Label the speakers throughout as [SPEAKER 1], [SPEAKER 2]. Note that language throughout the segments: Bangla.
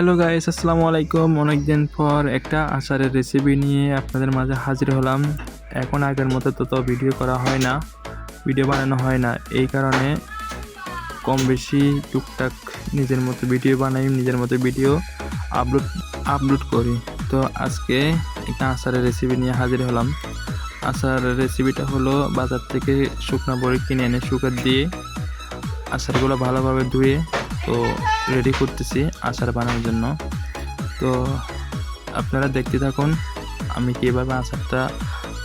[SPEAKER 1] হ্যালো গাইস, আসসালামু আলাইকুম। অনেকদিন পর একটা আচারের রেসিপি নিয়ে আপনাদের মাঝে হাজির হলাম। এখন আগের মতো তো ভিডিও করা হয় না, ভিডিও বানানো হয় না। এই কারণে কম বেশি টুকটাক নিজের মতো ভিডিও বানাই, নিজের মতো ভিডিও আপলোড করি। তো আজকে একটা আচারের রেসিপি নিয়ে হাজির হলাম। আচারের রেসিপিটা হলো বাজার থেকে শুকনো বড়ি কিনে এনে শুকার দিয়ে আচারগুলো ভালোভাবে ধুয়ে তো রেডি করতেছি আচার বানানোর জন্য। তো আপনারা দেখতে থাকুন আমি কীভাবে আচারটা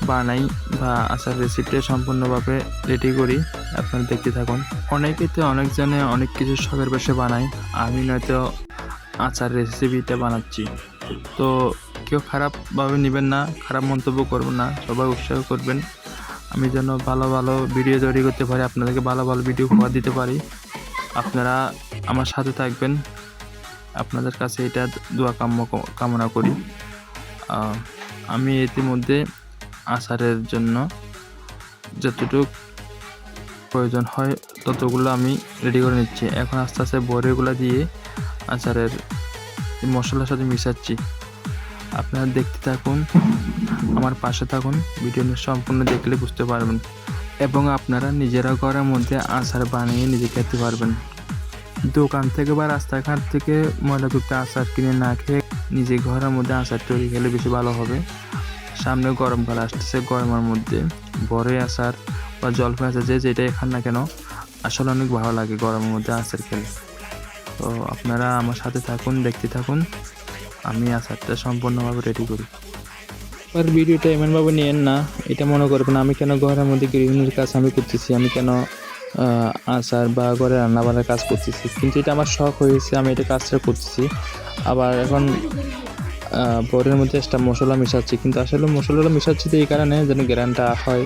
[SPEAKER 1] বানাই বা আচার রেসিপিটা সম্পূর্ণভাবে রেডি করি। আপনারা দেখতে থাকুন। অনেকেই তো অনেকজনে অনেক কিছু শখের বসে বানায়, আমি নয়তো আচার রেসিপিটা বানাচ্ছি। তো কেউ খারাপভাবে নেবেন না, খারাপ মন্তব্য করবেন না, সবাই উৎসাহ করবেন আমি যেন ভালো ভালো ভিডিও তৈরি করতে পারি, আপনাদেরকে ভালো ভালো ভিডিও উপহার দিতে পারি। আপনারা আমার সাথে থাকবেন, আপনাদের কাছে এটা দোয়া কামনা করি। আমি ইতিমধ্যে আচারের জন্য যতটুকু প্রয়োজন হয় ততগুলো আমি রেডি করে নিচ্ছি। এখন আস্তে আস্তে বড়িগুলো দিয়ে আচারের মশলার সাথে মিশাচ্ছি। আপনারা দেখতে থাকুন, আমার পাশে থাকুন, ভিডিও সম্পূর্ণ দেখলে বুঝতে পারবেন এবং আপনারা নিজেরা ঘরের মধ্যে আচার বানিয়ে নিজে খেতে পারবেন। দোকান থেকে বা রাস্তাঘাট থেকে ময়লাযুক্ত আচার কিনে না খেয়ে নিজে ঘরের মধ্যে আচার তৈরি খেলে বেশি ভালো হবে। সামনে গরমকাল আসতেছে, গরমের মধ্যে বড়ই আচার বা জলপাই আচার যেটাই খান না কেন আসলে অনেক ভালো লাগে গরমের মধ্যে আচার খেলে। তো আপনারা আমার সাথে থাকুন, দেখতে থাকুন আমি আচারটা সম্পূর্ণভাবে রেডি করি। আর ভিডিওটা এমনভাবে নিয়েন না, এটা মনে করবেন আমি কেন ঘরের মধ্যে গৃহিণীর কাজ আমি করতেছি, আমি কেন আচার বা ঘরে রান্নাবান্নার কাজ করতেছি। কিন্তু এটা আমার শখ হয়েছে, আমি এটা কাজটা করতেছি। আবার এখন বড়ির মধ্যে একটা মশলা মিশাচ্ছি, কিন্তু আসলে মশলাটা মিশাচ্ছি তো এই কারণে যেন গ্রানটা হয়,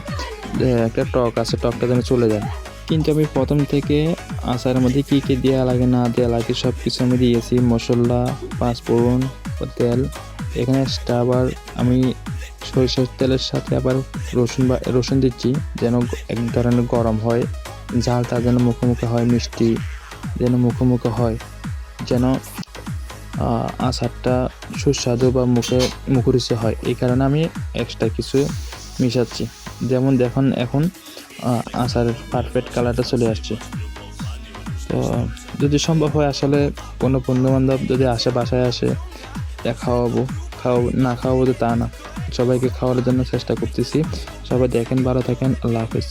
[SPEAKER 1] একটা টক আছে, টকটা যেন চলে যায়। কিন্তু আমি প্রথম থেকে আচারের মধ্যে কী কী দেওয়া লাগে না দেওয়া লাগে সব কিছু আমি দিয়েছি, মশলা, পাঁচফোড়ন, তেল। এখানে আবার আমি সরিষার তেলের সাথে আবার রসুন দিচ্ছি, যেন এক ধরনের গরম হয়, ঝালটা যেন মুখোমুখি হয়, মিষ্টি যেন মুখোমুখি হয়, যেন আচারটা সুস্বাদু বা মুখরুচি হয়। এই কারণে আমি এক্সট্রা কিছু মিশাচ্ছি। যেমন দেখুন এখন আচারের পারফেক্ট কালারটা চলে আসছে। তো যদি সম্ভব হয় আসলে কোনো বন্ধুবান্ধব যদি আসে, বাসায় আসে, না খাওয়াবো তো তা না, সবাইকে খাওয়ানোর জন্য চেষ্টা করতেছি। সবাই দেখেন, ভালো থাকেন, আল্লাহ হাফেজ।